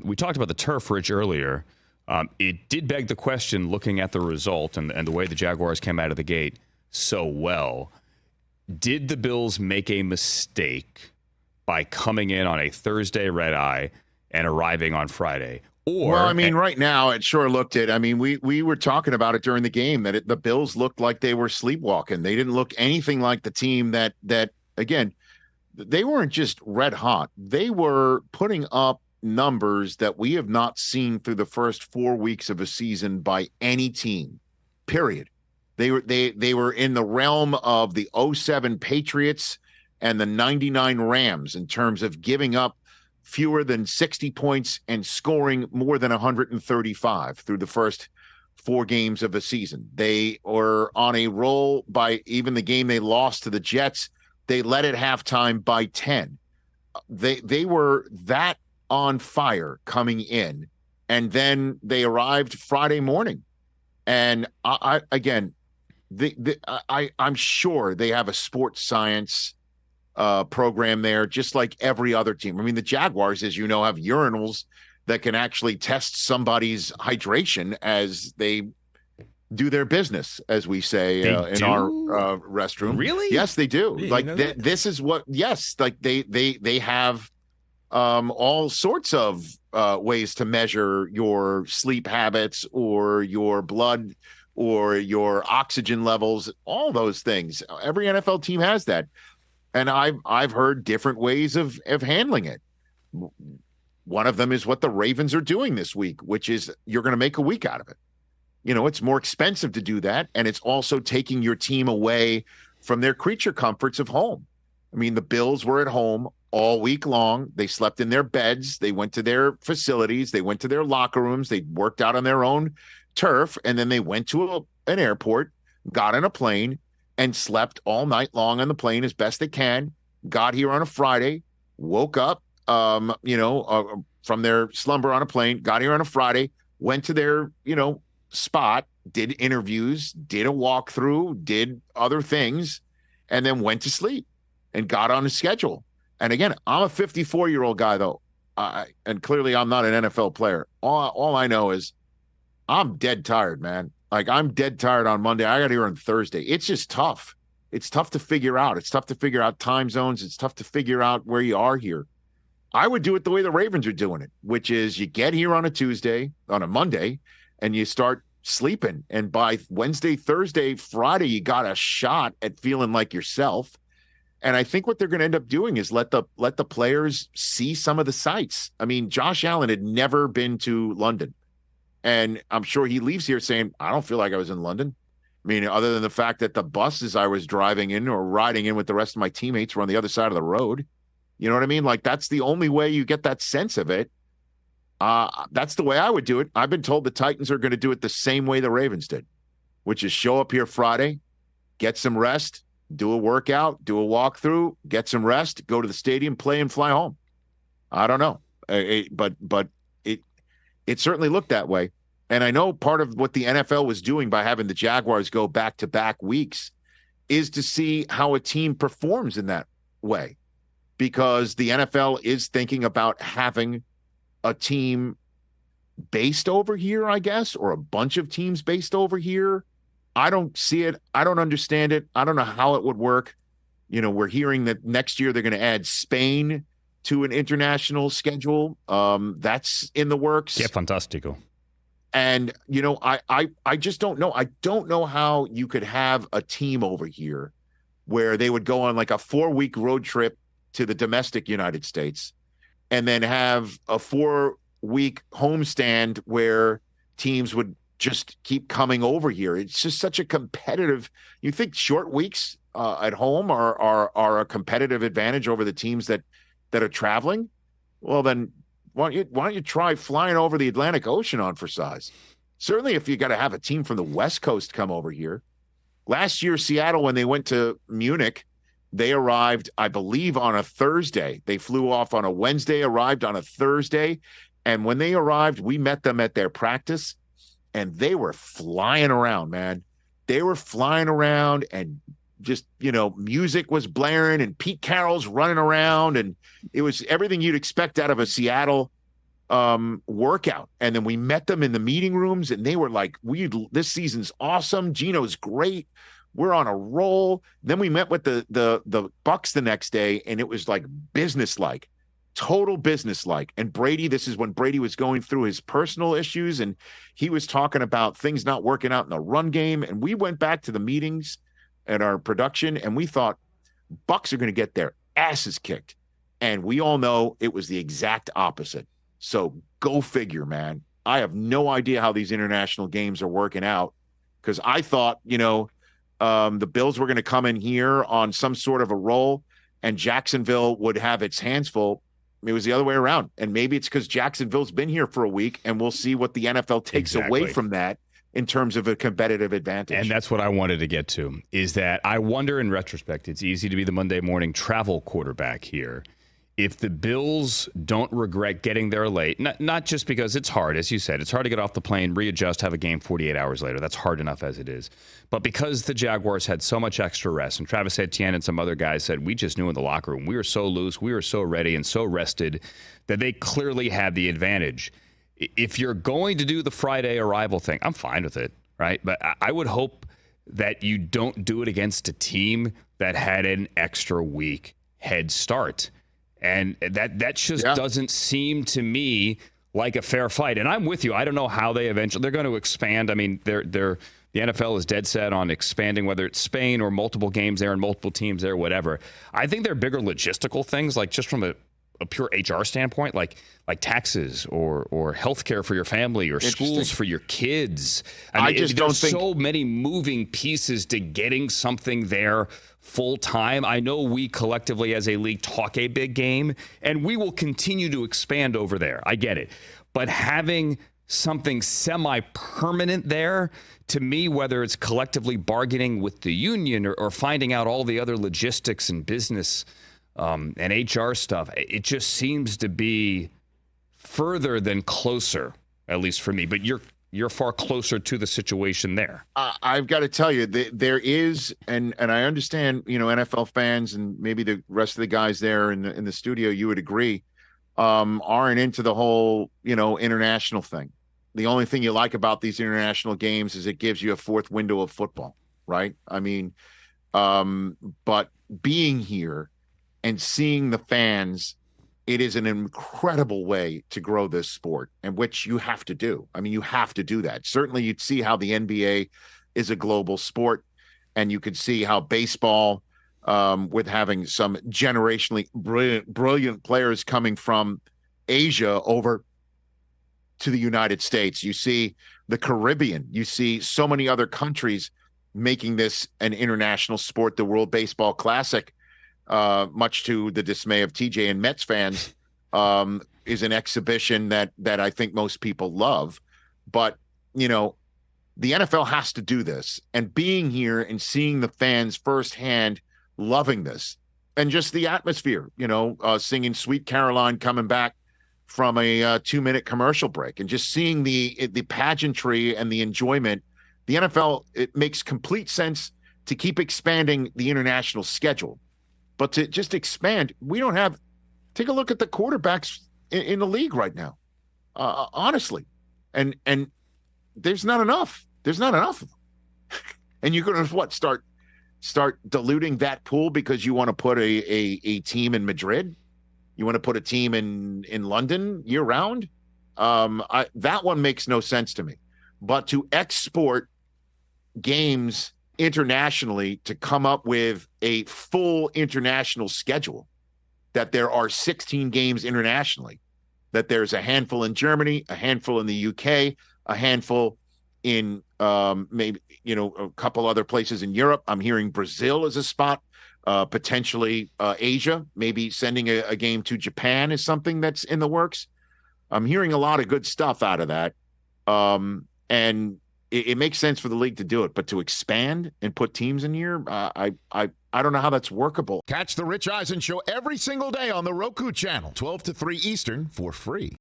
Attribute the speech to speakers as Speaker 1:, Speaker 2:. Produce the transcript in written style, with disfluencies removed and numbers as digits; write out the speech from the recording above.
Speaker 1: we talked about the turf, Rich, earlier. It did beg the question, looking at the result and the way the Jaguars came out of the gate so well. Did the Bills make a mistake by coming in on a Thursday red eye and arriving on Friday?
Speaker 2: Well, I mean, right now it sure looked it. I mean, we were talking about it during the game that the Bills looked like they were sleepwalking. They didn't look anything like the team that again, they weren't just red hot. They were putting up numbers that we have not seen through the first 4 weeks of a season by any team. Period. They were in the realm of the 07 Patriots and the 99 Rams in terms of giving up fewer than 60 points and scoring more than 135 through the first 4 games of a season. They were on a roll by even the game they lost to the Jets. They led at halftime by 10. They were that on fire coming in, and then they arrived Friday morning. And I'm sure they have a sports science program there, just like every other team. I mean, the Jaguars, as you know, have urinals that can actually test somebody's hydration as they do their business, as we say in our restroom.
Speaker 1: Really?
Speaker 2: Yes, they do.
Speaker 1: Yeah,
Speaker 2: like this is what. Yes, like they have all sorts of ways to measure your sleep habits or your blood or your oxygen levels. All those things. Every NFL team has that. And I've heard different ways of handling it. One of them is what the Ravens are doing this week, which is you're going to make a week out of it. You know, it's more expensive to do that, and it's also taking your team away from their creature comforts of home. I mean, the Bills were at home all week long. They slept in their beds. They went to their facilities. They went to their locker rooms. They worked out on their own turf, and then they went to an airport, got on a plane, and slept all night long on the plane as best they can, got here on a Friday, woke up, from their slumber on a plane, got here on a Friday, went to their, spot, did interviews, did a walkthrough, did other things, and then went to sleep and got on a schedule. And again, I'm a 54-year-old guy, though, and clearly I'm not an NFL player. All I know is I'm dead tired, man. Like, I'm dead tired on Monday. I got here on Thursday. It's just tough. It's tough to figure out. It's tough to figure out time zones. It's tough to figure out where you are here. I would do it the way the Ravens are doing it, which is you get here on a Monday, and you start sleeping. And by Wednesday, Thursday, Friday, you got a shot at feeling like yourself. And I think what they're going to end up doing is let the players see some of the sights. I mean, Josh Allen had never been to London. And I'm sure he leaves here saying, I don't feel like I was in London. I mean, other than the fact that the buses I was driving in or riding in with the rest of my teammates were on the other side of the road. You know what I mean? Like, that's the only way you get that sense of it. That's the way I would do it. I've been told the Titans are going to do it the same way the Ravens did, which is show up here Friday, get some rest, do a workout, do a walkthrough, get some rest, go to the stadium, play, and fly home. I don't know. But it certainly looked that way. And I know part of what the NFL was doing by having the Jaguars go back-to-back weeks is to see how a team performs in that way, because the NFL is thinking about having a team based over here, I guess, or a bunch of teams based over here. I don't see it. I don't understand it. I don't know how it would work. You know, we're hearing that next year they're going to add Spain to an international schedule. That's in the works.
Speaker 1: Yeah, fantastico.
Speaker 2: And, I just don't know. I don't know how you could have a team over here where they would go on like a 4-week road trip to the domestic United States and then have a 4-week homestand where teams would just keep coming over here. It's just such a competitive. You think short weeks at home are a competitive advantage over the teams that are traveling? Well, then why don't you try flying over the Atlantic Ocean on for size? Certainly, if you got to have a team from the West Coast come over here. Last year, Seattle, when they went to Munich, they arrived, I believe, on a Thursday. They flew off on a Wednesday, arrived on a Thursday, and when they arrived, we met them at their practice. And they were flying around, man. They were flying around, and just, music was blaring and Pete Carroll's running around. And it was everything you'd expect out of a Seattle workout. And then we met them in the meeting rooms, and they were like, this season's awesome. Gino's great. We're on a roll. Then we met with the Bucks the next day, and it was like businesslike, total businesslike. And Brady, this is when Brady was going through his personal issues, and he was talking about things not working out in the run game. And we went back to the meetings at our production, and we thought Bucks are going to get their asses kicked. And we all know it was the exact opposite. So go figure, man. I have no idea how these international games are working out, because I thought, the Bills were going to come in here on some sort of a roll and Jacksonville would have its hands full. It was the other way around. And maybe it's because Jacksonville's been here for a week, and we'll see what the NFL takes away from that in terms of a competitive advantage.
Speaker 1: And that's what I wanted to get to, is that I wonder, in retrospect, it's easy to be the Monday morning travel quarterback here. If the Bills don't regret getting there late, not just because it's hard, as you said, it's hard to get off the plane, readjust, have a game 48 hours later. That's hard enough as it is. But because the Jaguars had so much extra rest, and Travis Etienne and some other guys said, we just knew in the locker room, we were so loose, we were so ready and so rested that they clearly had the advantage. If you're going to do the Friday arrival thing, I'm fine with it, right? But I would hope that you don't do it against a team that had an extra week head start. And that just doesn't seem to me like a fair fight. And I'm with you. I don't know how they're going to expand. I mean, the NFL is dead set on expanding, whether it's Spain or multiple games there and multiple teams there, whatever. I think there are bigger logistical things, like just from a pure HR standpoint, like taxes or healthcare for your family or schools for your kids. I mean, there's so many moving pieces to getting something there full time. I know we collectively as a league talk a big game, and we will continue to expand over there. I get it. But having something semi-permanent there, to me, whether it's collectively bargaining with the union or finding out all the other logistics and business and HR stuff, it just seems to be further than closer, at least for me. But you're far closer to the situation there.
Speaker 2: I've got to tell you, there is, and I understand, NFL fans and maybe the rest of the guys there in the studio, you would agree, aren't into the whole, international thing. The only thing you like about these international games is it gives you a fourth window of football, right? I mean, but being here and seeing the fans, it is an incredible way to grow this sport, and which you have to do. I mean, you have to do that. Certainly you'd see how the NBA is a global sport, and you could see how baseball, with having some generationally brilliant players coming from Asia over to the United States. You see the Caribbean. You see so many other countries making this an international sport. The World Baseball Classic, much to the dismay of TJ and Mets fans, is an exhibition that I think most people love. But, the NFL has to do this. And being here and seeing the fans firsthand loving this, and just the atmosphere, singing Sweet Caroline coming back from a 2-minute commercial break, and just seeing the pageantry and the enjoyment. The NFL, it makes complete sense to keep expanding the international schedule. But to just expand, take a look at the quarterbacks in the league right now, honestly. And there's not enough. There's not enough of them. And you're going to start diluting that pool because you want to put a team in Madrid? You want to put a team in London year round? That one makes no sense to me. But to export games internationally, to come up with a full international schedule, that there are 16 games internationally, that there's a handful in Germany, a handful in the UK, a handful in maybe a couple other places in Europe. I'm hearing Brazil is a spot, potentially Asia, maybe sending a game to Japan is something that's in the works. I'm hearing a lot of good stuff out of that, and it makes sense for the league to do it, but to expand and put teams in here, I don't know how that's workable.
Speaker 3: Catch the Rich Eisen Show every single day on the Roku channel, 12 to 3 Eastern, for free.